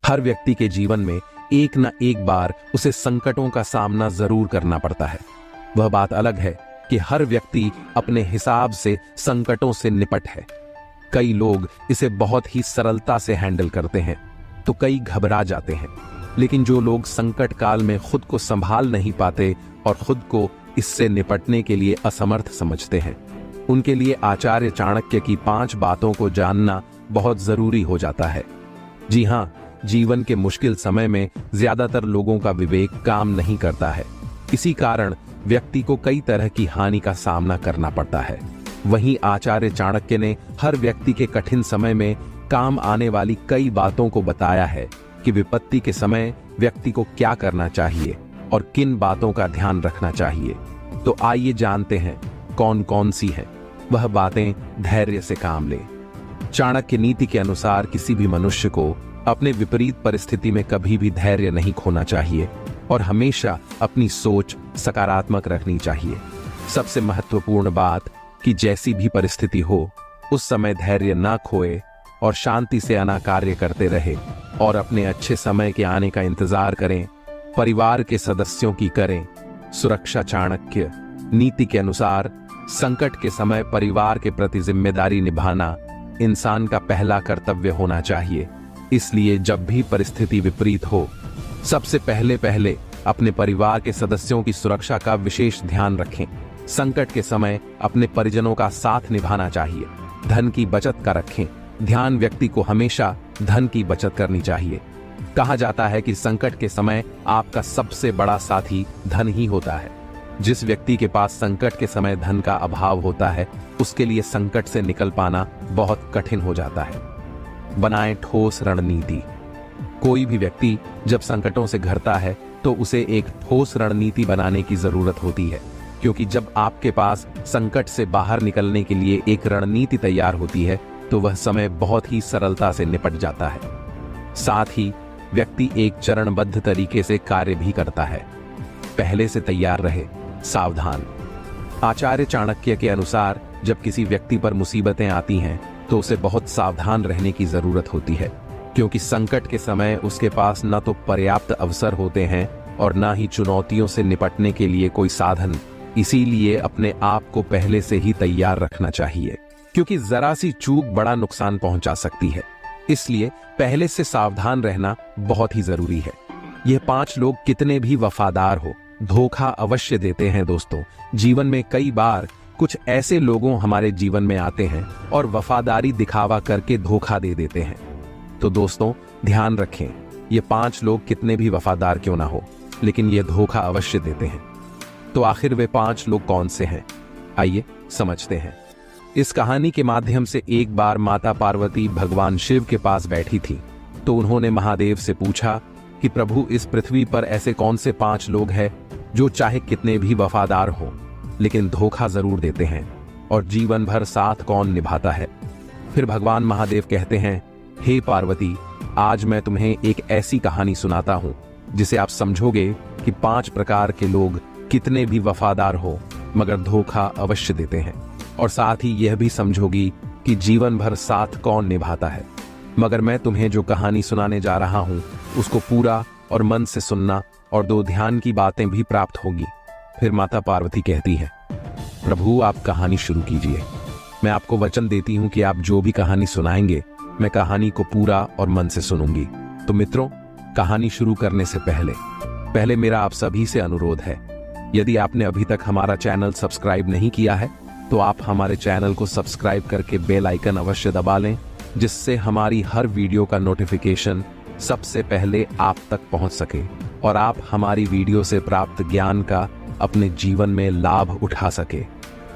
हर व्यक्ति के जीवन में एक न एक बार उसे संकटों का सामना जरूर करना पड़ता है। वह बात अलग है कि हर व्यक्ति अपने हिसाब से संकटों से निपट है। कई लोग इसे बहुत ही सरलता से हैंडल करते हैं तो कई घबरा जाते हैं। लेकिन जो लोग संकट काल में खुद को संभाल नहीं पाते और खुद को इससे निपटने के लिए असमर्थ समझते हैं, उनके लिए आचार्य चाणक्य की 5 बातों को जानना बहुत जरूरी हो जाता है। जी हाँ, जीवन के मुश्किल समय में ज्यादातर लोगों का विवेक काम नहीं करता है। इसी कारण व्यक्ति को कई तरह की हानि का सामना करना पड़ता है। वहीं आचार्य चाणक्य ने हर व्यक्ति के कठिन समय में काम आने वाली कई बातों को बताया है कि विपत्ति के समय व्यक्ति को क्या करना चाहिए और किन बातों का ध्यान रखना चाहिए। तो आइए जानते हैं कौन कौन सी हैं वह बातें। धैर्य से काम ले। चाणक्य नीति के अनुसार किसी भी मनुष्य को अपने विपरीत परिस्थिति में कभी भी धैर्य नहीं खोना चाहिए और हमेशा अपनी सोच सकारात्मक रखनी चाहिए। सबसे महत्वपूर्ण बात कि जैसी भी परिस्थिति हो उस समय धैर्य न खोए और शांति से अपना कार्य करते रहे और अपने अच्छे समय के आने का इंतजार करें। परिवार के सदस्यों की करें सुरक्षा। चाणक्य नीति के अनुसार संकट के समय परिवार के प्रति जिम्मेदारी निभाना इंसान का पहला कर्तव्य होना चाहिए। इसलिए जब भी परिस्थिति विपरीत हो, सबसे पहले अपने परिवार के सदस्यों की सुरक्षा का विशेष ध्यान रखें। संकट के समय अपने परिजनों का साथ निभाना चाहिए। धन की बचत का रखें ध्यान। व्यक्ति को हमेशा धन की बचत करनी चाहिए। कहा जाता है कि संकट के समय आपका सबसे बड़ा साथी धन ही होता है। जिस व्यक्ति के पास संकट के समय धन का अभाव होता है उसके लिए संकट से निकल पाना बहुत कठिन हो जाता है। बनाएं ठोस रणनीति। कोई भी व्यक्ति जब संकटों से घिरता है तो उसे एक ठोस रणनीति बनाने की जरूरत होती है, क्योंकि जब आपके पास संकट से बाहर निकलने के लिए एक रणनीति तैयार होती है तो वह समय बहुत ही सरलता से निपट जाता है। साथ ही व्यक्ति एक चरणबद्ध तरीके से कार्य भी करता है। पहले से तैयार रहे, सावधान। आचार्य चाणक्य के अनुसार जब किसी व्यक्ति पर मुसीबतें आती हैं तो उसे बहुत सावधान रहने की जरूरत होती है, क्योंकि संकट के समय उसके पास न तो पर्याप्त अवसर होते हैं और न ही चुनौतियों से निपटने के लिए कोई साधन। इसीलिए अपने आप को पहले से ही तैयार रखना चाहिए, क्योंकि जरा सी चूक बड़ा नुकसान पहुंचा सकती है। इसलिए पहले से सावधान रहना बहुत ही जरूरी है। यह 5 लोग कितने भी वफादार हो, धोखा अवश्य देते हैं। दोस्तों, जीवन में कई बार कुछ ऐसे लोगों हमारे जीवन में आते हैं और वफादारी दिखावा करके धोखा दे देते हैं। तो दोस्तों ध्यान रखें, ये 5 लोग कितने भी वफादार क्यों ना हो, लेकिन ये धोखा अवश्य देते हैं। तो आखिर वे 5 लोग कौन से हैं, आइए समझते हैं। इस कहानी के माध्यम से एक बार माता पार्वती भगवान शिव के पास बैठी थी तो उन्होंने महादेव से पूछा कि प्रभु, इस पृथ्वी पर ऐसे कौन से 5 लोग हैं जो चाहे कितने भी वफादार हों लेकिन धोखा जरूर देते हैं, और जीवन भर साथ कौन निभाता है। फिर भगवान महादेव कहते हैं, हे पार्वती, आज मैं तुम्हें एक ऐसी कहानी सुनाता हूं जिसे आप समझोगे कि 5 प्रकार के लोग कितने भी वफादार हो मगर धोखा अवश्य देते हैं, और साथ ही यह भी समझोगी कि जीवन भर साथ कौन निभाता है। मगर मैं तुम्हें जो कहानी सुनाने जा रहा हूं उसको पूरा और मन से सुनना और 2 ध्यान की बातें भी प्राप्त होगी। फिर माता पार्वती कहती है, प्रभु आप कहानी शुरू कीजिए। मैं आपको वचन देती हूं कि आप जो भी कहानी सुनाएंगे मैं कहानी को पूरा और मन से सुनूंगी। तो मित्रों, कहानी शुरू करने से पहले मेरा आप सभी से अनुरोध है, यदि आपने अभी तक हमारा चैनल सब्सक्राइब नहीं किया है तो आप हमारे चैनल को सब्सक्राइब करके बेल आइकन अवश्य दबा लें, जिससे हमारी हर वीडियो का नोटिफिकेशन सबसे पहले आप तक पहुंच सके और आप हमारी वीडियो से प्राप्त ज्ञान का अपने जीवन में लाभ उठा सके।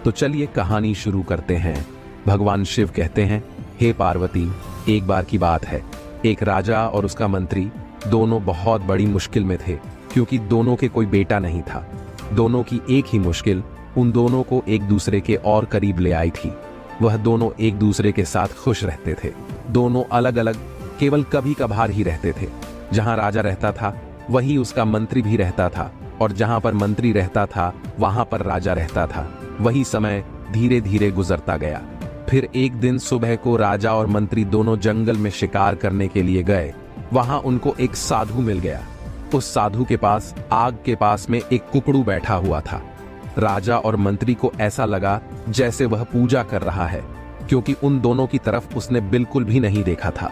तो चलिए कहानी शुरू करते हैं। भगवान शिव कहते हैं, हे पार्वती, एक बार की बात है, एक राजा और उसका मंत्री दोनों बहुत बड़ी मुश्किल में थे, क्योंकि दोनों के कोई बेटा नहीं था। दोनों की एक ही मुश्किल उन दोनों को एक दूसरे के और करीब ले आई थी। वह दोनों एक दूसरे के साथ खुश रहते थे। दोनों अलग अलग केवल कभी कभार ही रहते थे। जहां राजा रहता था वहीं उसका मंत्री भी रहता था, और जहां पर मंत्री रहता था वहां पर राजा रहता था। वही समय धीरे धीरे गुजरता गया। फिर एक दिन सुबह को राजा और मंत्री दोनों जंगल में शिकार करने के लिए गए। वहां उनको एक साधु मिल गया। उस साधु के पास आग के पास में एक कुकड़ू बैठा हुआ था। राजा और मंत्री को ऐसा लगा जैसे वह पूजा कर रहा है, क्योंकि उन दोनों की तरफ उसने बिल्कुल भी नहीं देखा था।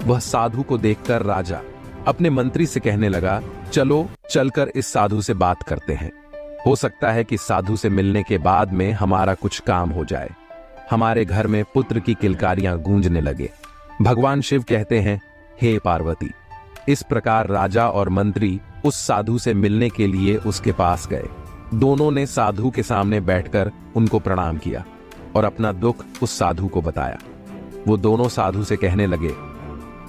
वह साधु को देखकर राजा अपने मंत्री से कहने लगा, चलो चलकर इस साधु से बात करते हैं। हो सकता है कि साधु से मिलने के बाद में हमारा कुछ काम हो जाए। हमारे घर में पुत्र की किलकारियां गूंजने लगे। भगवान शिव कहते हैं, हे पार्वती। इस प्रकार राजा और मंत्री उस साधु से मिलने के लिए उसके पास गए। दोनों ने साधु के सामने बैठकर उनको प्रणाम किया और अपना दुख उस साधु को बताया। वो दोनों साधु से कहने लगे,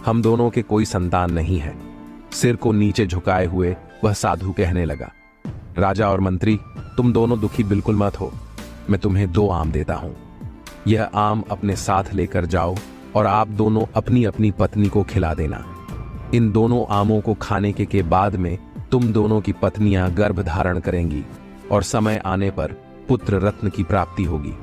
हम दोनों के कोई संतान नहीं है। सिर को नीचे झुकाए हुए वह साधु कहने लगा, राजा और मंत्री, तुम दोनों दुखी बिल्कुल मत हो। मैं तुम्हें 2 आम देता हूं। यह आम अपने साथ लेकर जाओ और आप दोनों अपनी अपनी पत्नी को खिला देना। इन दोनों आमों को खाने के बाद में तुम दोनों की पत्नियां गर्भ धारण करेंगी और समय आने पर पुत्र रत्न की प्राप्ति होगी।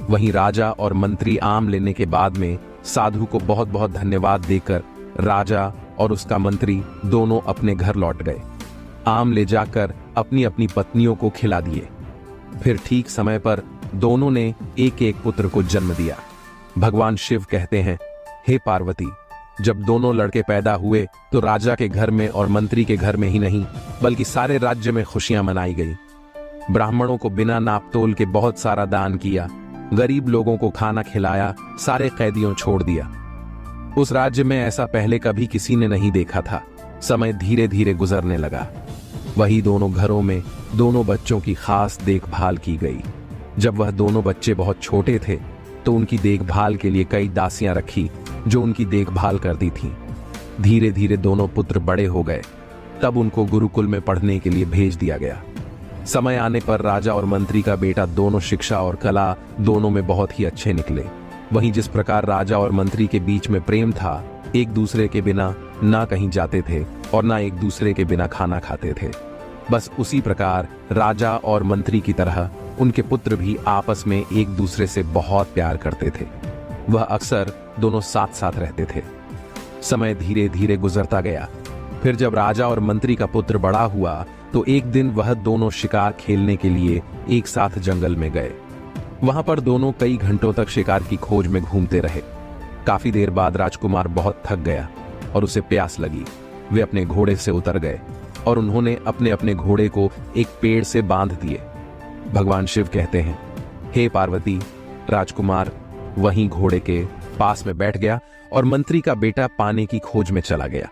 वहीं राजा और मंत्री आम लेने के बाद में साधु को बहुत बहुत धन्यवाद देकर राजा और उसका मंत्री दोनों अपने घर लौट गए। आम ले जाकर अपनी अपनी पत्नियों को खिला दिए। फिर ठीक समय पर दोनों ने एक एक पुत्र को जन्म दिया। भगवान शिव कहते हैं, हे पार्वती, जब दोनों लड़के पैदा हुए तो राजा के घर में और मंत्री के घर में ही नहीं बल्कि सारे राज्य में खुशियां मनाई गई। ब्राह्मणों को बिना नापतोल के बहुत सारा दान किया, गरीब लोगों को खाना खिलाया, सारे कैदियों छोड़ दिया। उस राज्य में ऐसा पहले कभी किसी ने नहीं देखा था। समय धीरे धीरे गुजरने लगा। वही दोनों घरों में दोनों बच्चों की खास देखभाल की गई। जब वह दोनों बच्चे बहुत छोटे थे तो उनकी देखभाल के लिए कई दासियां रखी जो उनकी देखभाल करती थीं। धीरे धीरे दोनों पुत्र बड़े हो गए। तब उनको गुरुकुल में पढ़ने के लिए भेज दिया गया। समय आने पर राजा और मंत्री का बेटा दोनों शिक्षा और कला दोनों में बहुत ही अच्छे निकले। वहीं जिस प्रकार राजा और मंत्री के बीच में प्रेम था, एक दूसरे के बिना ना कहीं जाते थे और ना एक दूसरे के बिना खाना खाते थे, बस उसी प्रकार राजा और मंत्री की तरह उनके पुत्र भी आपस में एक दूसरे से बहुत प्यार करते थे। वह अक्सर दोनों साथ साथ रहते थे। समय धीरे धीरे गुजरता गया। फिर जब राजा और मंत्री का पुत्र बड़ा हुआ तो एक दिन वह दोनों शिकार खेलने के लिए एक साथ जंगल में गए। वहां पर दोनों कई घंटों तक शिकार की खोज में घूमते रहे। काफी देर बाद राजकुमार बहुत थक गया और उसे प्यास लगी। वे अपने घोड़े से उतर गए और उन्होंने अपने अपने घोड़े को एक पेड़ से बांध दिए। भगवान शिव कहते हैं, हे पार्वती, राजकुमार वहीं घोड़े के पास में बैठ गया और मंत्री का बेटा पानी की खोज में चला गया।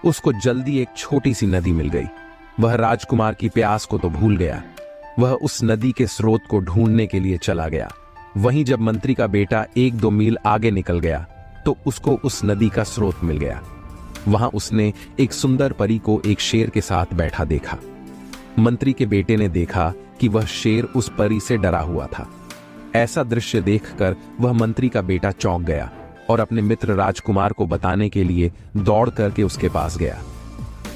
उसको जल्दी एक छोटी सी नदी मिल गई। वह राजकुमार की प्यास को तो भूल गया। वह उस नदी के स्रोत को ढूंढने के लिए चला गया। वहीं जब मंत्री का बेटा 1-2 मील आगे निकल गया तो उसको उस नदी का स्रोत मिल गया। वहां उसने एक सुंदर परी को एक शेर के साथ बैठा देखा। मंत्री के बेटे ने देखा कि वह शेर उस परी से डरा हुआ था। ऐसा दृश्य देखकर वह मंत्री का बेटा चौंक गया और अपने मित्र राजकुमार को बताने के लिए दौड़ करके उसके पास गया।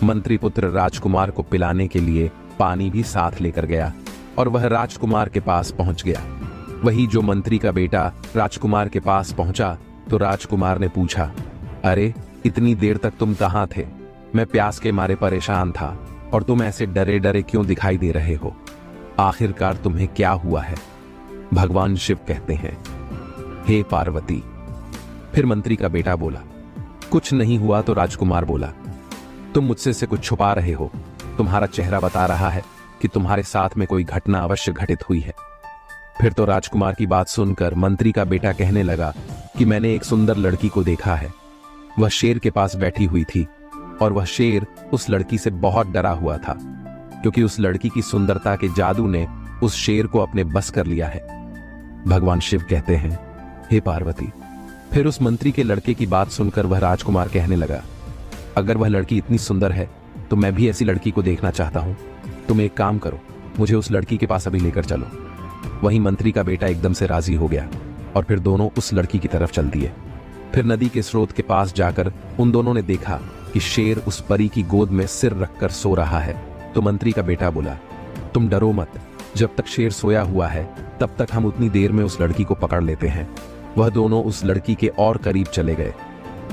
मंत्री पुत्र राजकुमार को पिलाने के लिए पानी भी साथ लेकर गया और वह राजकुमार के पास पहुंच गया। वही जो मंत्री का बेटा राजकुमार के पास पहुंचा तो राजकुमार ने पूछा, अरे इतनी देर तक तुम कहां थे? मैं प्यास के मारे परेशान था और तुम ऐसे डरे डरे क्यों दिखाई दे रहे हो? आखिरकार तुम्हें क्या हुआ है? भगवान शिव कहते हैं, हे पार्वती। फिर मंत्री का बेटा बोला, कुछ नहीं हुआ। तो राजकुमार बोला, तुम मुझसे से कुछ छुपा रहे हो। तुम्हारा चेहरा बता रहा है कि तुम्हारे साथ में कोई घटना अवश्य घटित हुई है। फिर तो राजकुमार की बात सुनकर मंत्री का बेटा कहने लगा कि मैंने एक सुंदर लड़की को देखा है। वह शेर के पास बैठी हुई थी और वह शेर उस लड़की से बहुत डरा हुआ था, क्योंकि उस लड़की की सुंदरता के जादू ने उस शेर को अपने बस कर लिया है। भगवान शिव कहते हैं, हे पार्वती। फिर उस मंत्री के लड़के की बात सुनकर वह राजकुमार कहने लगा, अगर वह लड़की इतनी सुंदर है तो मैं भी ऐसी लड़की को देखना चाहता हूं। तुम एक काम करो, मुझे उस लड़की के पास अभी लेकर चलो। वहीं मंत्री का बेटा एकदम से राजी हो गया और फिर दोनों उस लड़की की तरफ चल दिए। फिर नदी के स्रोत के पास जाकर उन दोनों ने देखा कि शेर उस परी की गोद में सिर रखकर सो रहा है। तो मंत्री का बेटा बोला, तुम डरो मत, जब तक शेर सोया हुआ है तब तक हम उतनी देर में उस लड़की को पकड़ लेते हैं। वह दोनों उस लड़की के और करीब चले गए।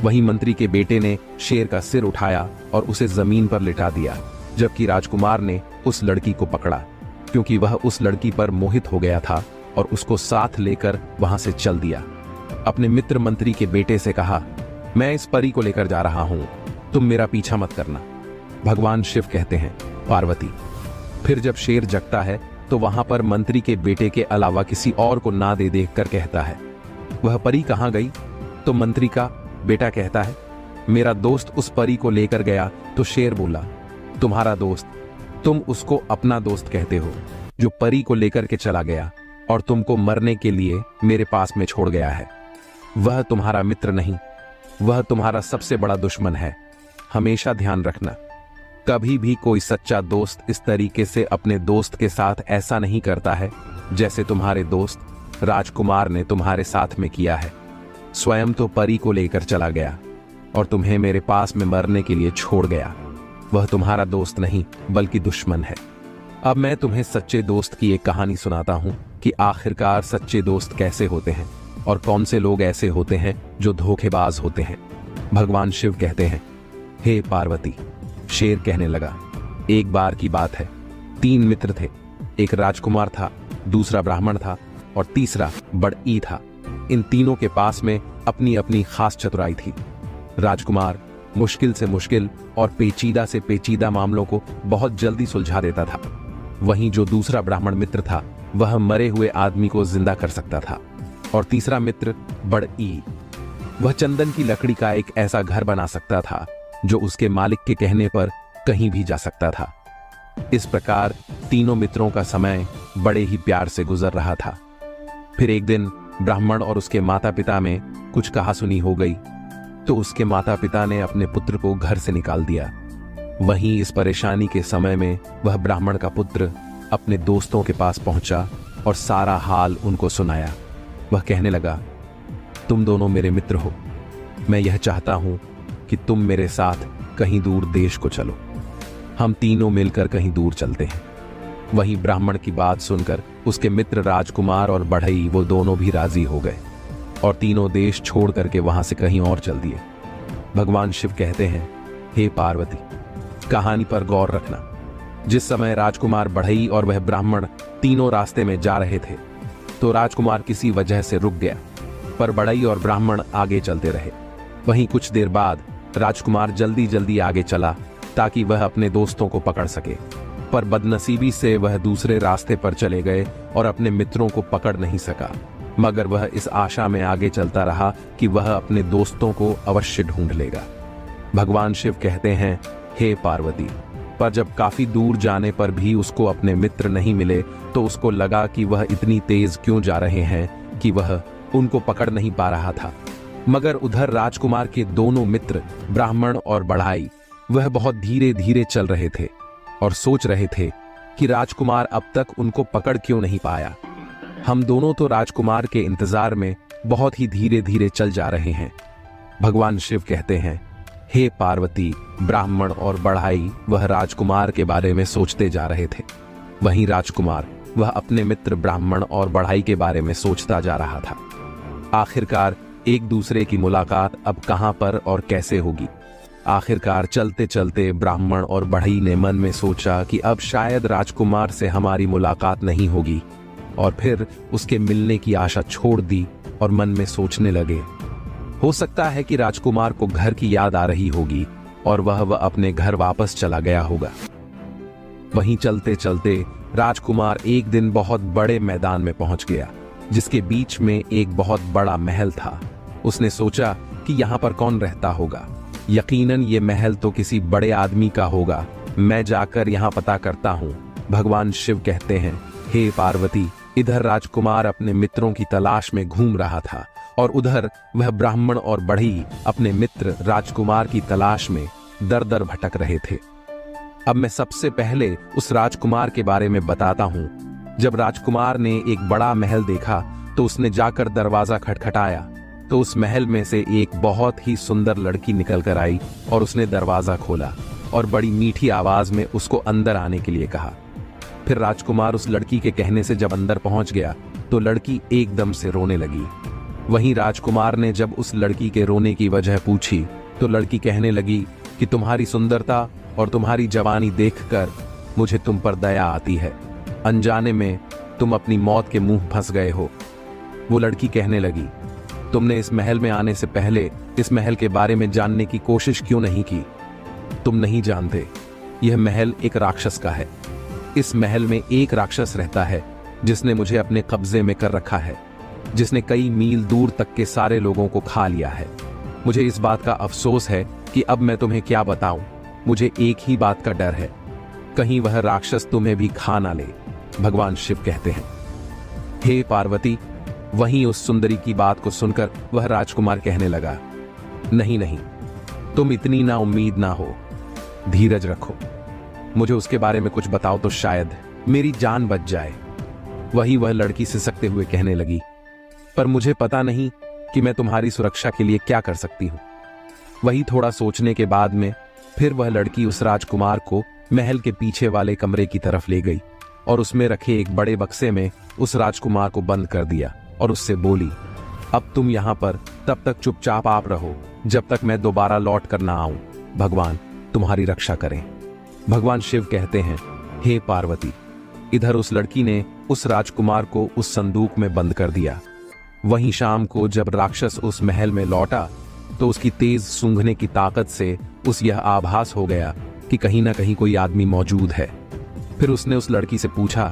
वहीं मंत्री के बेटे ने शेर का सिर उठाया और उसे जमीन पर लिटा दिया, जबकि राजकुमार ने उस लड़की को पकड़ा, क्योंकि वह उस लड़की पर मोहित हो गया था और उसको साथ लेकर वहां से चल दिया। अपने मित्र मंत्री के बेटे से कहा, मैं इस परी को लेकर जा रहा हूं, तुम मेरा पीछा मत करना। भगवान शिव कहते हैं, पार्वती। फिर जब शेर जगता है तो वहां पर मंत्री के बेटे के अलावा किसी और को ना दे देखकर कहता है, वह परी कहां गई? तो मंत्री का बेटा कहता है, मेरा दोस्त उस परी को लेकर गया। तो शेर बोला, तुम्हारा दोस्त? तुम उसको अपना दोस्त कहते हो, जो परी को लेकर के चला गया और तुमको मरने के लिए मेरे पास में छोड़ गया है। वह तुम्हारा मित्र नहीं, वह तुम्हारा सबसे बड़ा दुश्मन है। हमेशा ध्यान रखना, कभी भी कोई सच्चा दोस्त इस तरीके से अपने दोस्त के साथ ऐसा नहीं करता है जैसे तुम्हारे दोस्त राजकुमार ने तुम्हारे साथ में किया है। स्वयं तो परी को लेकर चला गया और तुम्हें मेरे पास में मरने के लिए छोड़ गया। वह तुम्हारा दोस्त नहीं बल्कि दुश्मन है। अब मैं तुम्हें सच्चे दोस्त की एक कहानी सुनाता हूं कि आखिरकार सच्चे दोस्त कैसे होते हैं और कौन से लोग ऐसे होते हैं जो धोखेबाज होते हैं। भगवान शिव कहते हैं, हे पार्वती। शेर कहने लगा, एक बार की बात है, 3 मित्र थे। एक राजकुमार था, दूसरा ब्राह्मण था और तीसरा बड़ई था। इन तीनों के पास में अपनी अपनी खास चतुराई थी। राजकुमार मुश्किल से मुश्किल और पेचीदा से पेचीदा मामलों को बहुत जल्दी सुलझा देता था। वहीं जो दूसरा ब्राह्मण मित्र था वह मरे हुए आदमी को जिंदा कर सकता था। और तीसरा मित्र बड़ई, वह चंदन की लकड़ी का एक ऐसा घर बना सकता था जो उसके मालिक के कहने पर कहीं भी जा सकता था। इस प्रकार तीनों मित्रों का समय बड़े ही प्यार से गुजर रहा था। फिर एक दिन ब्राह्मण और उसके माता पिता में कुछ कहासुनी हो गई, तो उसके माता पिता ने अपने पुत्र को घर से निकाल दिया। वहीं इस परेशानी के समय में वह ब्राह्मण का पुत्र अपने दोस्तों के पास पहुंचा और सारा हाल उनको सुनाया। वह कहने लगा, तुम दोनों मेरे मित्र हो, मैं यह चाहता हूं कि तुम मेरे साथ कहीं दूर देश को चलो। हम तीनों मिलकर कहीं दूर चलते हैं। वहीं ब्राह्मण की बात सुनकर उसके मित्र राजकुमार और बढ़ई वो दोनों भी राजी हो गए और तीनों देश छोड़ करके वहां से कहीं और चल दिए। भगवान शिव कहते हैं, हे पार्वती, कहानी पर गौर रखना। जिस समय राजकुमार बढ़ई और वह ब्राह्मण तीनों रास्ते में जा रहे थे तो राजकुमार किसी वजह से रुक गया, पर बढ़ई और ब्राह्मण आगे चलते रहे। वहीं कुछ देर बाद राजकुमार जल्दी जल्दी आगे चला ताकि वह अपने दोस्तों को पकड़ सके, पर बदनसीबी से वह दूसरे रास्ते पर चले गए और अपने मित्रों को पकड़ नहीं सका। मगर वह इस आशा में आगे चलता रहा कि वह अपने दोस्तों को अवश्य ढूंढ लेगा। भगवान शिव कहते हैं, हे पार्वती, पर जब काफी दूर जाने पर भी उसको अपने मित्र नहीं मिले तो उसको लगा कि वह इतनी तेज क्यों जा रहे हैं कि वह उनको पकड़ नहीं पा रहा था। मगर उधर राजकुमार के दोनों मित्र ब्राह्मण और बढ़ई वह बहुत धीरे धीरे चल रहे थे और सोच रहे थे कि राजकुमार अब तक उनको पकड़ क्यों नहीं पाया। हम दोनों तो राजकुमार के इंतजार में बहुत ही धीरे धीरे चल जा रहे हैं। भगवान शिव कहते हैं, हे पार्वती, ब्राह्मण और बढ़ई वह राजकुमार के बारे में सोचते जा रहे थे। वहीं राजकुमार वह अपने मित्र ब्राह्मण और बढ़ई के बारे में सोचता जा रहा था। आखिरकार एक दूसरे की मुलाकात अब कहां पर और कैसे होगी। आखिरकार चलते चलते ब्राह्मण और बढ़ई ने मन में सोचा कि अब शायद राजकुमार से हमारी मुलाकात नहीं होगी, और फिर उसके मिलने की आशा छोड़ दी और मन में सोचने लगे, हो सकता है कि राजकुमार को घर की याद आ रही होगी और वह अपने घर वापस चला गया होगा। वहीं चलते चलते राजकुमार एक दिन बहुत बड़े मैदान में पहुंच गया जिसके बीच में एक बहुत बड़ा महल था। उसने सोचा कि यहाँ पर कौन रहता होगा, यकीनन ये महल तो किसी बड़े आदमी का होगा, मैं जाकर यहाँ पता करता हूँ। भगवान शिव कहते हैं, हे पार्वती, इधर राजकुमार अपने मित्रों की तलाश में घूम रहा था और उधर वह ब्राह्मण और बढ़ई अपने मित्र राजकुमार की तलाश में दर दर भटक रहे थे। अब मैं सबसे पहले उस राजकुमार के बारे में बताता हूँ। जब राजकुमार ने एक बड़ा महल देखा तो उसने जाकर दरवाजा खटखटाया तो उस महल में से एक बहुत ही सुंदर लड़की निकल कर आई और उसने दरवाजा खोला और बड़ी मीठी आवाज में उसको अंदर आने के लिए कहा। फिर राजकुमार उस लड़की के कहने से जब अंदर पहुंच गया तो लड़की एकदम से रोने लगी। वहीं राजकुमार ने जब उस लड़की के रोने की वजह पूछी तो लड़की कहने लगी कि तुम्हारी सुंदरता और तुम्हारी जवानी देखकर मुझे तुम पर दया आती है। अनजाने में तुम अपनी मौत के मुंह फंस गए हो। वो लड़की कहने लगी, तुमने इस महल में आने से पहले इस महल के बारे में जानने की कोशिश क्यों नहीं की? तुम नहीं जानते, यह महल एक राक्षस का है। इस महल में एक राक्षस रहता है जिसने मुझे अपने कब्जे में कर रखा है, जिसने कई मील दूर तक के सारे लोगों को खा लिया है। मुझे इस बात का अफसोस है कि अब मैं तुम्हें क्या बताऊं। मुझे एक ही बात का डर है, कहीं वह राक्षस तुम्हें भी खा ना ले। भगवान शिव कहते हैं, हे पार्वती। वहीं उस सुंदरी की बात को सुनकर वह राजकुमार कहने लगा, नहीं नहीं, तुम इतनी ना उम्मीद ना हो, धीरज रखो। मुझे उसके बारे में कुछ बताओ तो शायद मेरी जान बच जाए। वही वह लड़की सिसकते हुए कहने लगी, पर मुझे पता नहीं कि मैं तुम्हारी सुरक्षा के लिए क्या कर सकती हूं। वही थोड़ा सोचने के बाद में फिर वह लड़की उस राजकुमार को महल के पीछे वाले कमरे की तरफ ले गई और उसमें रखे एक बड़े बक्से में उस राजकुमार को बंद कर दिया और उससे बोली, अब तुम यहां पर तब तक चुपचाप आप रहो जब तक मैं दोबारा लौट कर ना आऊं। भगवान तुम्हारी रक्षा करें। भगवान शिव कहते हैं, हे पार्वती। इधर उस लड़की ने उस राजकुमार को उस संदूक में बंद कर दिया। वहीं शाम को जब राक्षस उस महल में लौटा तो उसकी तेज सूंघने की ताकत से उस यह आभास हो गया कि कहीं ना कहीं कोई आदमी मौजूद है। फिर उसने उस लड़की से पूछा,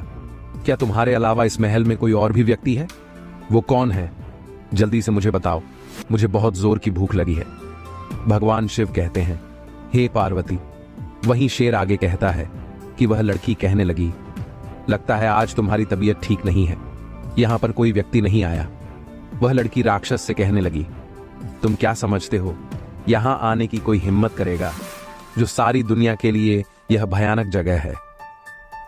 क्या तुम्हारे अलावा इस महल में कोई और भी व्यक्ति है? वो कौन है? जल्दी से मुझे बताओ, मुझे बहुत जोर की भूख लगी है। भगवान शिव कहते हैं, हे पार्वती। वहीं शेर आगे कहता है कि वह लड़की कहने लगी, लगता है आज तुम्हारी तबीयत ठीक नहीं है, यहां पर कोई व्यक्ति नहीं आया। वह लड़की राक्षस से कहने लगी, तुम क्या समझते हो यहां आने की कोई हिम्मत करेगा जो सारी दुनिया के लिए यह भयानक जगह है?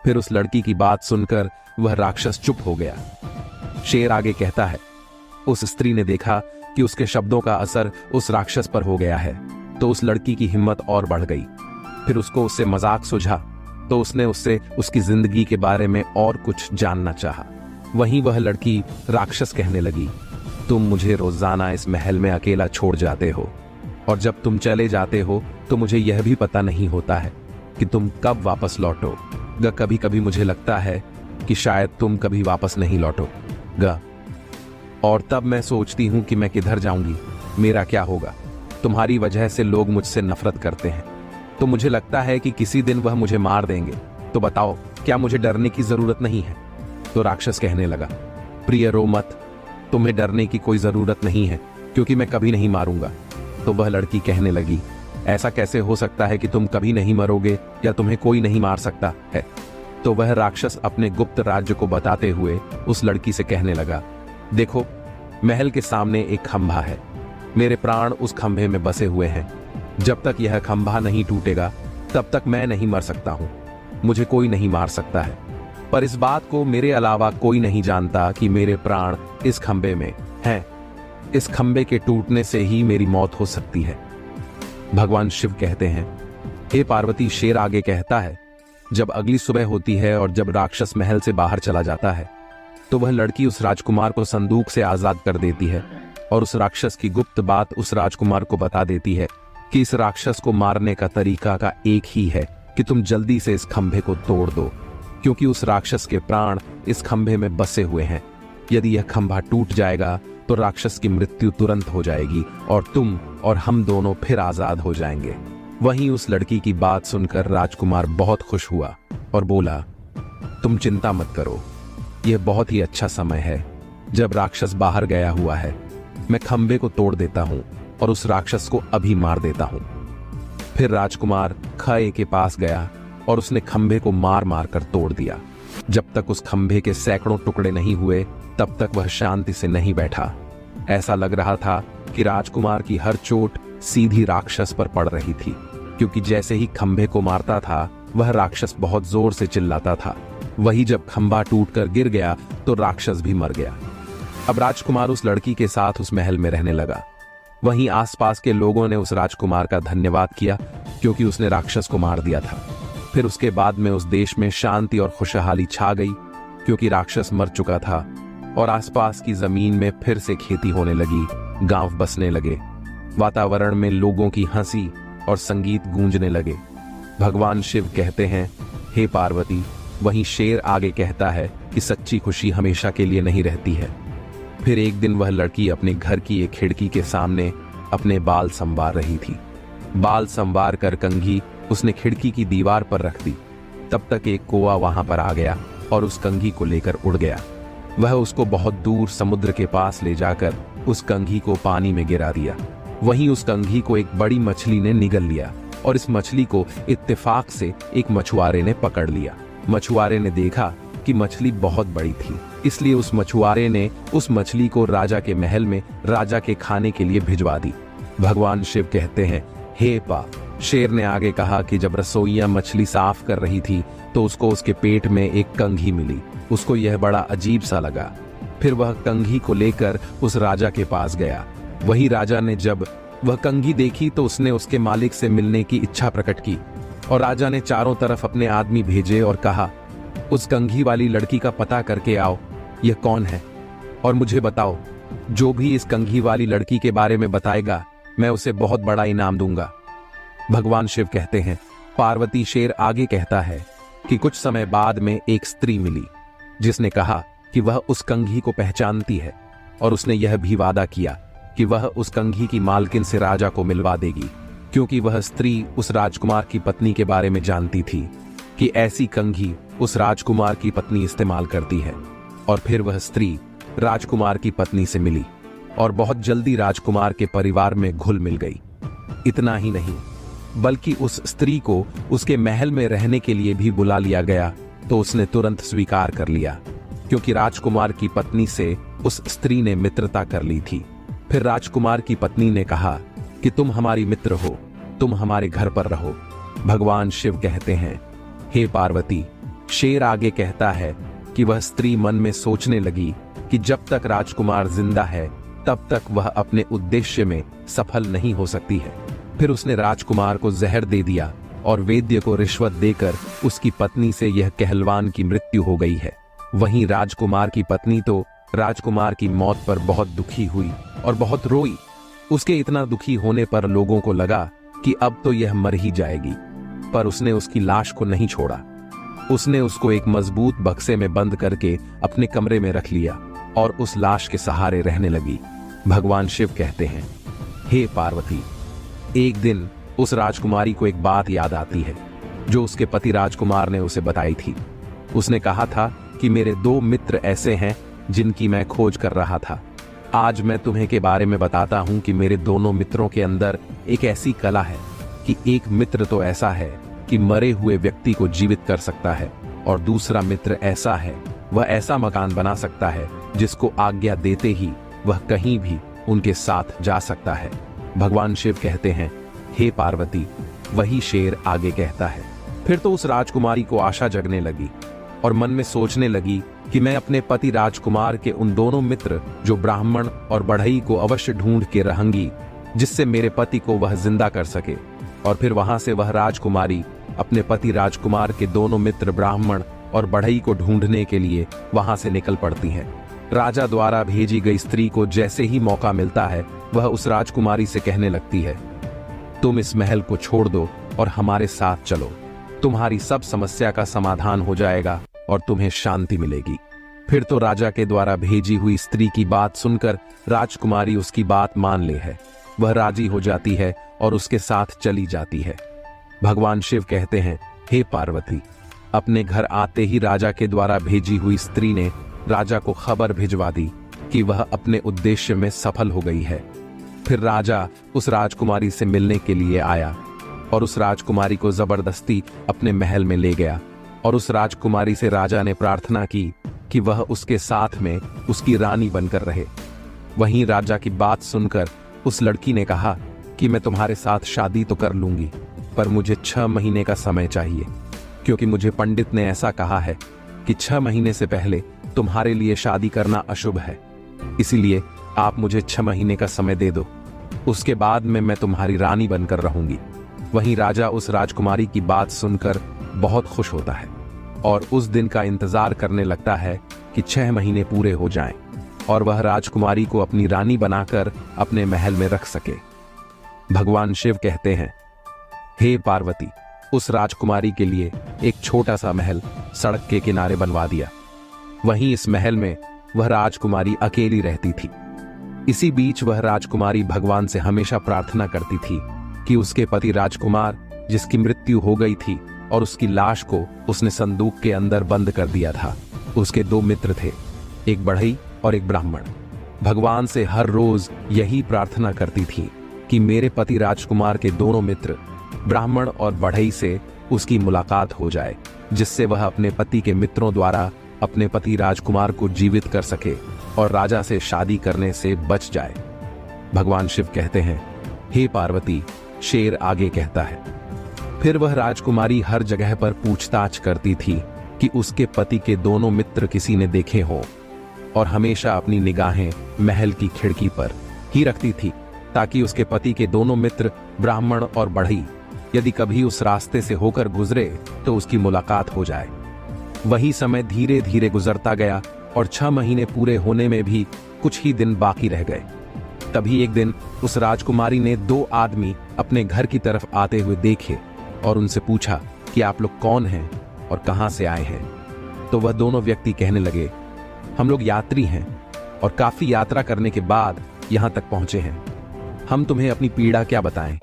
फिर उस लड़की की बात सुनकर वह राक्षस चुप हो गया। शेर आगे कहता है, उस स्त्री ने देखा कि उसके शब्दों का असर उस राक्षस पर हो गया है तो उस लड़की की हिम्मत और बढ़ गई। फिर उसको उससे मजाक सुझा तो उसने उससे उसकी जिंदगी के बारे में और कुछ जानना चाहा। वहीं वह लड़की राक्षस कहने लगी, तुम मुझे रोजाना इस महल में अकेला छोड़ जाते हो और जब तुम चले जाते हो तो मुझे यह भी पता नहीं होता है कि तुम कब वापस लौटोगे। कभी कभी मुझे लगता है कि शायद तुम कभी वापस नहीं लौटोगे और तब मैं सोचती हूं कि मैं किधर जाऊंगी, मेरा क्या होगा। तुम्हारी वजह से लोग मुझसे नफरत करते हैं तो मुझे लगता है कि किसी दिन वह मुझे मार देंगे। तो बताओ, क्या मुझे डरने की जरूरत नहीं है? तो राक्षस कहने लगा, प्रिय रो मत, तुम्हें डरने की कोई जरूरत नहीं है क्योंकि मैं कभी नहीं मारूंगा। तो वह लड़की कहने लगी, ऐसा कैसे हो सकता है कि तुम कभी नहीं मरोगे या तुम्हें कोई नहीं मार सकता है? तो वह राक्षस अपने गुप्त राज्य को बताते हुए उस लड़की से कहने लगा, देखो, महल के सामने एक खंभा है, मेरे प्राण उस खंभे में बसे हुए हैं। जब तक यह खंभा नहीं टूटेगा तब तक मैं नहीं मर सकता हूं, मुझे कोई नहीं मार सकता है। पर इस बात को मेरे अलावा कोई नहीं जानता कि मेरे प्राण इस खंभे में हैं। इस खंभे के टूटने से ही मेरी मौत हो सकती है। भगवान शिव कहते हैं, हे पार्वती। शेर आगे कहता है, जब अगली सुबह होती है और जब राक्षस महल से बाहर चला जाता है तो वह लड़की उस राजकुमार को संदूक से आजाद कर देती है और उस राक्षस की गुप्त बात उस राजकुमार को बता देती है कि इस राक्षस को मारने का तरीका का एक ही है कि तुम जल्दी से इस खंभे को तोड़ दो, क्योंकि उस राक्षस के प्राण इस खंभे में बसे हुए हैं। यदि यह खंभा टूट जाएगा तो राक्षस की मृत्यु तुरंत हो जाएगी और तुम और हम दोनों फिर आजाद हो जाएंगे। वहीं उस लड़की की बात सुनकर राजकुमार बहुत खुश हुआ और बोला, तुम चिंता मत करो, यह बहुत ही अच्छा समय है जब राक्षस बाहर गया हुआ है। मैं खंभे को तोड़ देता हूं और उस राक्षस को अभी मार देता हूं। फिर राजकुमार खए के पास गया और उसने खंभे को मार मार कर तोड़ दिया। जब तक उस खंभे के सैकड़ों टुकड़े नहीं हुए तब तक वह शांति से नहीं बैठा। ऐसा लग रहा था कि राजकुमार की हर चोट सीधी राक्षस पर पड़ रही थी, क्योंकि जैसे ही खंभे को मारता था वह राक्षस बहुत जोर से चिल्लाता था। वही जब खंभा टूटकर गिर गया तो राक्षस भी मर गया। अब राजकुमार उस लड़की के साथ उस महल में रहने लगा। वहीं आसपास के लोगों ने उस राजकुमार का धन्यवाद किया क्योंकि उसने राक्षस को मार दिया था। फिर उसके बाद में उस देश में शांति और खुशहाली छा गई क्योंकि राक्षस मर चुका था और आसपास की जमीन में फिर से खेती होने लगी। गांव बसने लगे। वातावरण में लोगों की हंसी और संगीत गूंजने लगे। भगवान शिव कहते हैं, हे पार्वती। वहीं शेर आगे कहता है कि सच्ची खुशी हमेशा के लिए नहीं रहती है। फिर एक दिन वह लड़की अपने घर की एक खिड़की के सामने अपने बाल संवार रही थी। बाल संवार कर कंघी उसने खिड़की की दीवार पर रख दी। तब तक एक कौवा वहां पर आ गया और उस कंघी को लेकर उड़ गया। वह उसको बहुत दूर समुद्र के पास ले जाकर उस कंघी को पानी में गिरा दिया। वहीं उस कंघी को एक बड़ी मछली ने निगल लिया और इस मछली को इत्तेफाक से एक मछुआरे ने पकड़ लिया। मछुआरे ने देखा कि मछली बहुत बड़ी थी, इसलिए उस मछुआरे ने उस मछली को राजा के महल में राजा के खाने के लिए भिजवा दी। भगवान शिव कहते हैं, हे पा। शेर ने आगे कहा कि जब रसोइया मछली साफ कर रही थी तो उसको उसके पेट में एक कंघी मिली। उसको यह बड़ा अजीब सा लगा। फिर वह कंघी को लेकर उस राजा के पास गया। वही राजा ने जब वह कंघी देखी तो उसने उसके मालिक से मिलने की इच्छा प्रकट की और राजा ने चारों तरफ अपने आदमी भेजे और कहा, उस कंघी वाली लड़की का पता करके आओ, यह कौन है और मुझे बताओ। जो भी इस कंघी वाली लड़की के बारे में बताएगा मैं उसे बहुत बड़ा इनाम दूंगा। भगवान शिव कहते हैं, पार्वती। शेर आगे कहता है कि कुछ समय बाद में एक स्त्री मिली जिसने कहा कि वह उस कंघी को पहचानती है और उसने यह भी वादा किया कि वह उस कंघी की मालकिन से राजा को मिलवा देगी, क्योंकि वह स्त्री उस राजकुमार की पत्नी के बारे में जानती थी कि ऐसी कंघी उस राजकुमार की पत्नी इस्तेमाल करती है। और फिर वह स्त्री राजकुमार की पत्नी से मिली और बहुत जल्दी राजकुमार के परिवार में घुल मिल गई। इतना ही नहीं, बल्कि उस स्त्री को उसके महल में रहने के लिए भी बुला लिया गया तो उसने तुरंत स्वीकार कर लिया, क्योंकि राजकुमार की पत्नी से उस स्त्री ने मित्रता कर ली थी। फिर राजकुमार की पत्नी ने कहा कि तुम हमारी मित्र हो, तुम हमारे घर पर रहो। भगवान शिव कहते हैं, हे पार्वती। शेर आगे कहता है कि वह स्त्री मन में सोचने लगी कि जब तक राजकुमार जिंदा है तब तक वह अपने उद्देश्य में सफल नहीं हो सकती है। फिर उसने राजकुमार को जहर दे दिया और वैद्य को रिश्वत देकर उसकी पत्नी से यह कहलवान की मृत्यु हो गई है। वहीं राजकुमार की पत्नी तो राजकुमार की मौत पर बहुत दुखी हुई और बहुत रोई। उसके इतना दुखी होने पर लोगों को लगा कि अब तो यह मर ही जाएगी, पर उसने उसकी लाश को नहीं छोड़ा। उसने उसको एक मजबूत बक्से में बंद करके अपने कमरे में रख लिया और उस लाश के सहारे रहने लगी। भगवान शिव कहते हैं, हे पार्वती। एक दिन उस राजकुमारी को एक बात याद आती है जो उसके पति राजकुमार ने उसे बताई थी। उसने कहा था कि मेरे 2 मित्र ऐसे हैं जिनकी मैं खोज कर रहा था। आज मैं तुम्हें के बारे में बताता हूं कि मेरे दोनों मित्रों के अंदर एक ऐसी कला है कि एक मित्र तो ऐसा है कि मरे हुए व्यक्ति को जीवित कर सकता है और दूसरा मित्र ऐसा है, वह ऐसा मकान बना सकता है जिसको आज्ञा देते ही वह कहीं भी उनके साथ जा सकता है। भगवान शिव कहते हैं, हे पार्वती। वही शेर आगे कहता है, फिर तो उस राजकुमारी को आशा जगने लगी और मन में सोचने लगी कि मैं अपने पति राजकुमार के उन दोनों मित्र जो ब्राह्मण और बढ़ई को अवश्य ढूंढ के रहूंगी, जिससे मेरे पति को वह जिंदा कर सके। और फिर वहां से वह राजकुमारी अपने पति राजकुमार के दोनों मित्र ब्राह्मण और बढ़ई को ढूंढने के लिए वहां से निकल पड़ती हैं। राजा द्वारा भेजी गई स्त्री को जैसे ही मौका मिलता है वह उस राजकुमारी से कहने लगती है, तुम इस महल को छोड़ दो और हमारे साथ चलो, तुम्हारी सब समस्या का समाधान हो जाएगा और तुम्हें शांति मिलेगी। फिर तो राजा के द्वारा भेजी हुई स्त्री की बात सुनकर राजकुमारी उसकी बात मान ले है। वह राजी हो जाती है और उसके साथ चली जाती है। भगवान शिव कहते हैं, हे पार्वती। अपने घर आते ही राजा के द्वारा भेजी हुई स्त्री ने राजा को खबर भिजवा दी कि वह अपने उद्देश्य में सफल हो गई है। फिर राजा उस राजकुमारी से मिलने के लिए आया और उस राजकुमारी को जबरदस्ती अपने महल में ले गया और उस राजकुमारी से राजा ने प्रार्थना की कि वह उसके साथ में उसकी रानी बनकर रहे। वहीं राजा की बात सुनकर उस लड़की ने कहा कि मैं तुम्हारे साथ शादी तो कर लूंगी, पर मुझे 6 महीने का समय चाहिए, क्योंकि मुझे पंडित ने ऐसा कहा है कि 6 महीने से पहले तुम्हारे लिए शादी करना अशुभ है। इसीलिए आप मुझे 6 महीने का समय दे दो, उसके बाद में मैं तुम्हारी रानी बनकर रहूंगी। वहीं राजा उस राजकुमारी की बात सुनकर बहुत खुश होता है और उस दिन का इंतजार करने लगता है कि 6 महीने पूरे हो जाएं। और वह राजकुमारी को अपनी रानी बनाकर अपने महल में रख सके। भगवान शिव कहते हैं, हे पार्वती, उस राजकुमारी के लिए एक छोटा सा महल सड़क के किनारे बनवा दिया। वहीं इस महल में वह राजकुमारी अकेली रहती थी। इसी बीच वह राजकुमारी भगवान से हमेशा प्रार्थना करती थी कि उसके पति राजकुमार, जिसकी मृत्यु हो गई थी और उसकी लाश को उसने संदूक के अंदर बंद कर दिया था, उसके 2 मित्र थे, एक बढ़ई और एक ब्राह्मण। भगवान से हर रोज यही प्रार्थना करती थी कि मेरे पति राजकुमार के दोनों मित्र ब्राह्मण और बढ़ई से उसकी मुलाकात हो जाए, जिससे वह अपने पति के मित्रों द्वारा अपने पति राजकुमार को जीवित कर सके और राजा से शादी करने से बच जाए। भगवान शिव कहते हैं, हे पार्वती, शेर आगे कहता है, फिर वह राजकुमारी हर जगह पर पूछताछ करती थी कि उसके पति के दोनों मित्र किसी ने देखे हो, और हमेशा अपनी निगाहें महल की खिड़की पर ही रखती थी ताकि उसके पति के दोनों मित्र ब्राह्मण और बढ़ई यदि कभी उस रास्ते से होकर गुजरे तो उसकी मुलाकात हो जाए। वही समय धीरे धीरे गुजरता गया और 6 महीने पूरे होने में भी कुछ ही दिन बाकी रह गए। तभी एक दिन उस राजकुमारी ने 2 आदमी अपने घर की तरफ आते हुए देखे और उनसे पूछा कि आप लोग कौन हैं और कहां से आए हैं। तो वह दोनों व्यक्ति कहने लगे, हम लोग यात्री हैं और काफी यात्रा करने के बाद यहां तक पहुंचे हैं। हम तुम्हें अपनी पीड़ा क्या बताएं।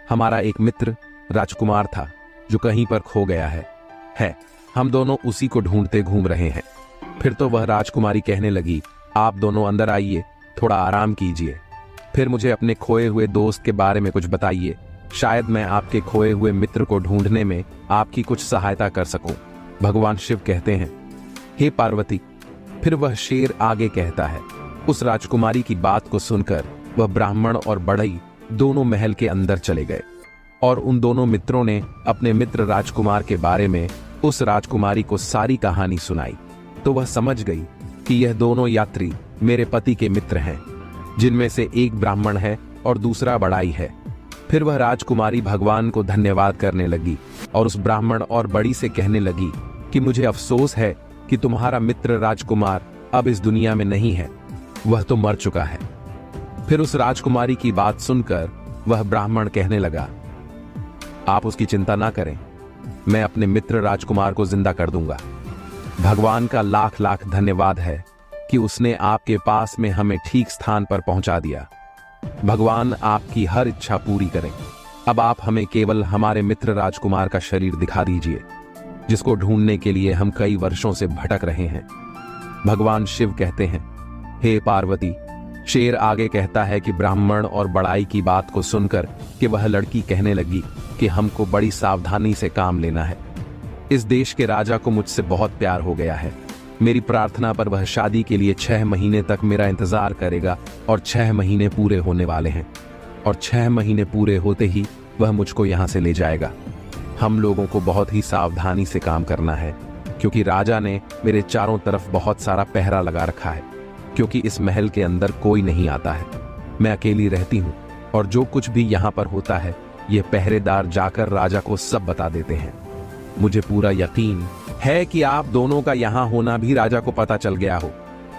हमारा एक मित्र राजकुमार था जो कहीं पर खो गया है। हम दोनों उसी को ढूंढते घूम रहे हैं। फिर तो वह राजकुमारी कहने लगी, आप दोनों अंदर आइए, थोड़ा आराम कीजिए, फिर मुझे अपने खोए हुए दोस्त के बारे में कुछ बताइए। शायद मैं आपके खोए हुए मित्र को ढूंढने में आपकी कुछ सहायता कर सकूं। भगवान शिव कहते हैं, हे पार्वती। फिर वह शेर आगे कहता है, उस राजकुमारी की बात को सुनकर वह ब्राह्मण और बढ़ई दोनों महल के अंदर चले गए और उन दोनों मित्रों ने अपने मित्र राजकुमार के बारे में उस राजकुमारी को सारी कहानी सुनाई। तो वह समझ गई कि यह दोनों यात्री मेरे पति के मित्र हैं, जिनमें से एक ब्राह्मण है और दूसरा बढ़ई है। फिर वह राजकुमारी भगवान को धन्यवाद करने लगी और उस ब्राह्मण और बड़ी से कहने लगी कि मुझे अफसोस है कि तुम्हारा मित्र राजकुमार अब इस दुनिया में नहीं है, वह तो मर चुका है। फिर उस राजकुमारी की बात सुनकर वह ब्राह्मण कहने लगा, आप उसकी चिंता ना करें, मैं अपने मित्र राजकुमार को जिंदा कर दूंगा। भगवान का लाख लाख धन्यवाद है कि उसने आपके पास में हमें ठीक स्थान पर पहुंचा दिया। भगवान आपकी हर इच्छा पूरी करें। अब आप हमें केवल हमारे मित्र राजकुमार का शरीर दिखा दीजिए, जिसको ढूंढने के लिए हम कई वर्षों से भटक रहे हैं। भगवान शिव कहते हैं, हे पार्वती। शेर आगे कहता है कि ब्राह्मण और बढ़ई की बात को सुनकर कि वह लड़की कहने लगी कि हमको बड़ी सावधानी से काम लेना है। इस देश के राजा को मुझसे बहुत प्यार हो गया है। मेरी प्रार्थना पर वह शादी के लिए 6 महीने तक मेरा इंतजार करेगा और 6 महीने पूरे होने वाले हैं और 6 महीने पूरे होते ही वह मुझको यहाँ से ले जाएगा। हम लोगों को बहुत ही सावधानी से काम करना है, क्योंकि राजा ने मेरे चारों तरफ बहुत सारा पहरा लगा रखा है, क्योंकि इस महल के अंदर कोई नहीं आता है। मैं अकेली रहती हूँ और जो कुछ भी यहाँ पर होता है ये पहरेदार जाकर राजा को सब बता देते हैं। मुझे पूरा यकीन है कि आप दोनों का यहाँ होना भी राजा को पता चल गया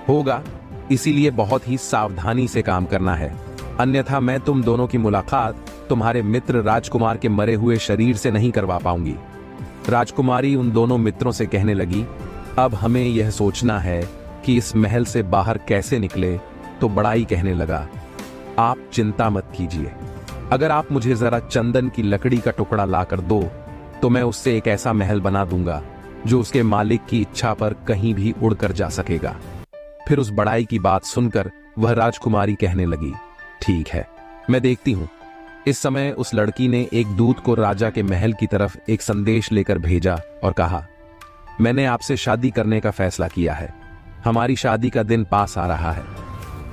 होगा, इसीलिए बहुत ही सावधानी से काम करना है, अन्यथा मैं तुम दोनों की मुलाकात तुम्हारे मित्र राजकुमार के मरे हुए शरीर से नहीं करवा पाऊंगी। राजकुमारी उन दोनों मित्रों से कहने लगी, अब हमें यह सोचना है कि इस महल से बाहर कैसे निकले। तो बढ़ई कहने लगा, आप चिंता मत कीजिए, अगर आप मुझे जरा चंदन की लकड़ी का टुकड़ा लाकर दो तो मैं उससे एक ऐसा महल बना दूंगा जो उसके मालिक की इच्छा पर कहीं भी उड़कर जा सकेगा। फिर उस बढ़ई की बात सुनकर वह राजकुमारी कहने लगी, ठीक है, मैं देखती हूं। इस समय उस लड़की ने एक दूत को राजा के महल की तरफ एक संदेश लेकर भेजा और कहा, मैंने आपसे शादी करने का फैसला किया है। हमारी शादी का दिन पास आ रहा है।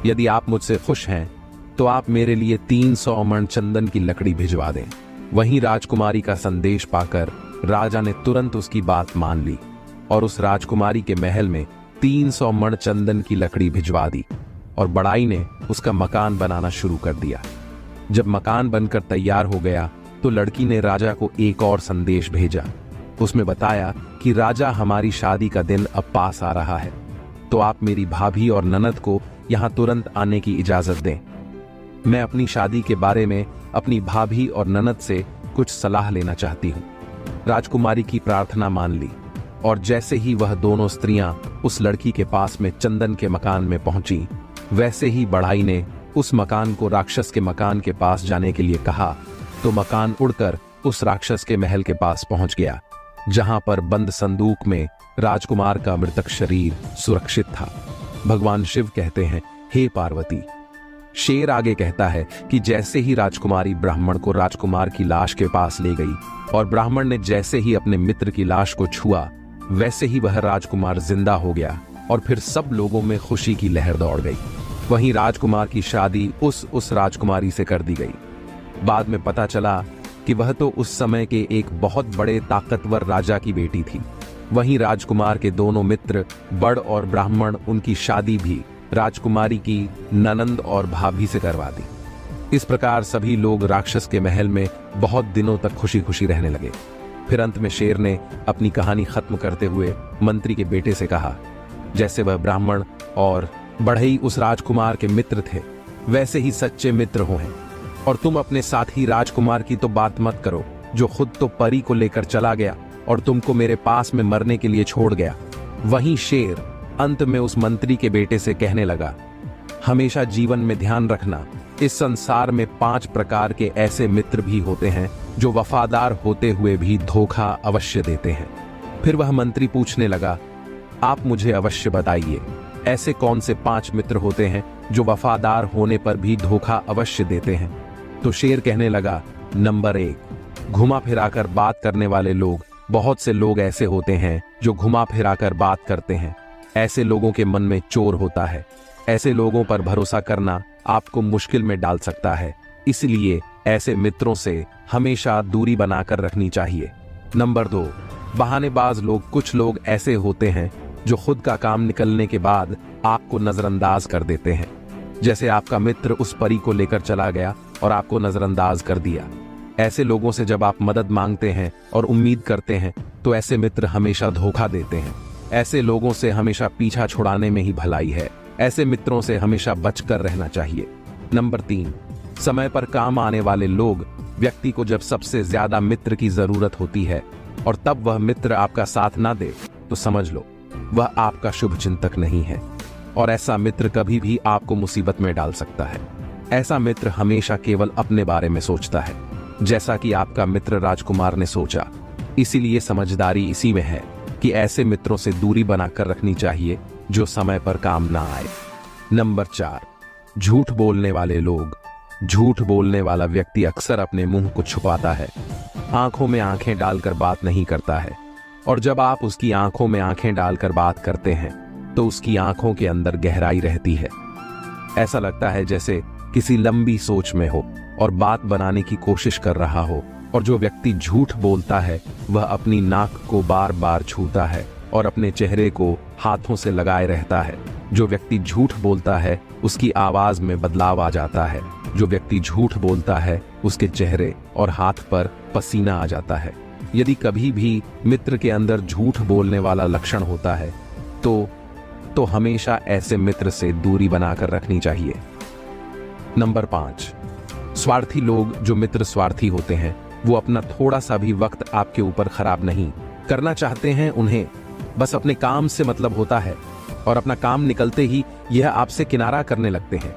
यदि आप मुझसे खुश हैं तो आप मेरे लिए 300 मण चंदन की लकड़ी भिजवा दें। वहीं राजकुमारी का संदेश पाकर राजा ने तुरंत उसकी बात मान ली और उस राजकुमारी के महल में 300 मण चंदन की लकड़ी भिजवा दी और बढ़ई ने उसका मकान बनाना शुरू कर दिया। जब मकान बनकर तैयार हो गया तो लड़की ने राजा को एक और संदेश भेजा। उसमें बताया कि राजा, हमारी शादी का दिन अब पास आ रहा है। तो आप मेरी भाभी और ननद को यहाँ तुरंत आने की इजाजत दें। मैं अपनी शादी के बारे में अपनी भाभी और ननद से कुछ सलाह लेना चाहती हूँ। राजकुमारी की प्रार्थना मान ली और जैसे ही वह दोनों स्त्रियां उस लड़की के पास में चंदन के मकान में पहुंची, वैसे ही बढ़ाई ने उस मकान को राक्षस के मकान के पास जाने के लिए कहा तो मकान उड़कर उस राक्षस के महल के पास पहुंच गया, जहां पर बंद संदूक में राजकुमार का मृतक शरीर सुरक्षित था। भगवान शिव कहते हैं, हे पार्वती। शेर आगे कहता है कि जैसे ही राजकुमारी ब्राह्मण को राजकुमार की लाश के पास ले गई और ब्राह्मण ने जैसे ही अपने मित्र की लाश को छुआ, वैसे ही वह राजकुमार जिंदा हो गया और फिर सब लोगों में खुशी की लहर दौड़ गई। वहीं राजकुमार की शादी उस राजकुमारी से कर दी गई। बाद में पता चला कि वह तो उस समय के एक बहुत बड़े ताकतवर राजा की बेटी थी। वहीं राजकुमार के दोनों मित्र बड़ और ब्राह्मण उनकी शादी भी राजकुमारी की ननंद और भाभी से करवा दी। इस प्रकार सभी लोग राक्षस के महल में बहुत दिनों तक खुशी खुशी रहने लगे। फिर अंत में शेर ने अपनी कहानी खत्म करते हुए मंत्री के बेटे से कहा, जैसे वह ब्राह्मण और बढ़ई उस राजकुमार के मित्र थे, वैसे ही सच्चे मित्र हो हैं। और तुम अपने साथी राजकुमार की तो बात मत करो, जो खुद तो परी को लेकर चला गया और तुमको मेरे पास में मरने के लिए छोड़ गया। वहीं शेर अंत में उस मंत्री के बेटे से कहने लगा, हमेशा जीवन में ध्यान रखना, इस संसार में 5 प्रकार के ऐसे मित्र भी होते हैं जो वफादार होते हुए भी धोखा अवश्य देते हैं। फिर वह मंत्री पूछने लगा, आप मुझे अवश्य बताइए, ऐसे कौन से 5 मित्र होते हैं जो वफादार होने पर भी धोखा अवश्य देते हैं? तो शेर कहने लगा, नंबर 1, घुमा फिराकर बात करने वाले लोग। बहुत से लोग ऐसे होते हैं जो घुमा फिराकर बात करते हैं। ऐसे लोगों के मन में चोर होता है। ऐसे लोगों पर भरोसा करना आपको मुश्किल में डाल सकता है, इसलिए ऐसे मित्रों से हमेशा दूरी बनाकर रखनी चाहिए। नंबर 2, बहानेबाज लोग। कुछ लोग ऐसे होते हैं जो खुद का काम निकलने के बाद आपको नजरअंदाज कर देते हैं। जैसे आपका मित्र उस परी को लेकर चला गया और आपको नजरअंदाज कर दिया। ऐसे लोगों से जब आप मदद मांगते हैं और उम्मीद करते हैं तो ऐसे मित्र हमेशा धोखा देते हैं। ऐसे लोगों से हमेशा पीछा छुड़ाने में ही भलाई है। ऐसे मित्रों से हमेशा बचकर रहना चाहिए। नंबर 3, समय पर काम आने वाले लोग। व्यक्ति को जब सबसे ज्यादा मित्र की जरूरत होती है और तब वह मित्र आपका साथ ना दे तो समझ लो वह आपका शुभ चिंतक नहीं है और ऐसा मित्र कभी भी आपको मुसीबत में डाल सकता है। ऐसा मित्र हमेशा केवल अपने बारे में सोचता है, जैसा कि आपका मित्र राजकुमार ने सोचा। इसीलिए समझदारी इसी में है कि ऐसे मित्रों से दूरी बनाकर रखनी चाहिए जो समय पर काम ना आए। नंबर 4, झूठ बोलने वाले लोग। झूठ बोलने वाला व्यक्ति अक्सर अपने मुंह को छुपाता है, आंखों में आंखें डालकर बात नहीं करता है, और जब आप उसकी आंखों में आंखें डालकर बात करते हैं तो उसकी आंखों के अंदर गहराई रहती है। ऐसा लगता है जैसे किसी लंबी सोच में हो और बात बनाने की कोशिश कर रहा हो। और जो व्यक्ति झूठ बोलता है वह अपनी नाक को बार बार छूता है और अपने चेहरे को हाथों से लगाए रहता है। जो व्यक्ति झूठ बोलता है उसकी आवाज में बदलाव आ जाता है। जो व्यक्ति झूठ बोलता है उसके चेहरे और हाथ पर पसीना आ जाता है। यदि कभी भी मित्र के अंदर झूठ बोलने वाला लक्षण होता है तो हमेशा ऐसे मित्र से दूरी बनाकर रखनी चाहिए। नंबर 5, स्वार्थी लोग। जो मित्र स्वार्थी होते हैं वो अपना थोड़ा सा भी वक्त आपके ऊपर खराब नहीं करना चाहते हैं। उन्हें बस अपने काम से मतलब होता है और अपना काम निकलते ही यह आपसे किनारा करने लगते हैं।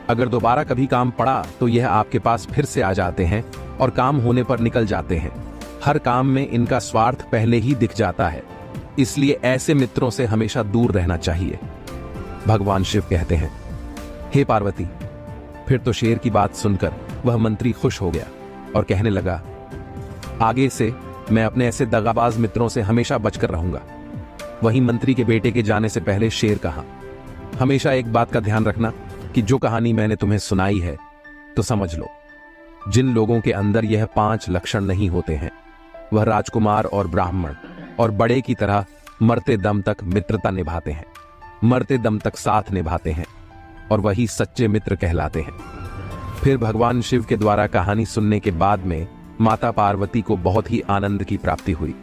अगर दोबारा कभी काम पड़ा तो यह आपके पास फिर से आ जाते हैं और काम होने पर निकल जाते हैं। हर काम में इनका स्वार्थ पहले ही दिख जाता है, इसलिए ऐसे मित्रों से हमेशा दूर रहना चाहिए। भगवान शिव कहते हैं, हे पार्वती। फिर तो शेर की बात सुनकर वह मंत्री खुश हो गया और कहने लगा, आगे से मैं अपने ऐसे दगाबाज मित्रों से हमेशा बचकर रहूंगा। वहीं मंत्री के बेटे के जाने से पहले शेर कहा, हमेशा एक बात का ध्यान रखना कि जो कहानी मैंने तुम्हें सुनाई है तो समझ लो, जिन लोगों के अंदर यह 5 लक्षण नहीं होते हैं वह राजकुमार और ब्राह्मण और बड़े की तरह मरते दम तक मित्रता निभाते हैं, मरते दम तक साथ निभाते हैं और वही सच्चे मित्र कहलाते हैं। फिर भगवान शिव के द्वारा कहानी सुनने के बाद में माता पार्वती को बहुत ही आनंद की प्राप्ति हुई।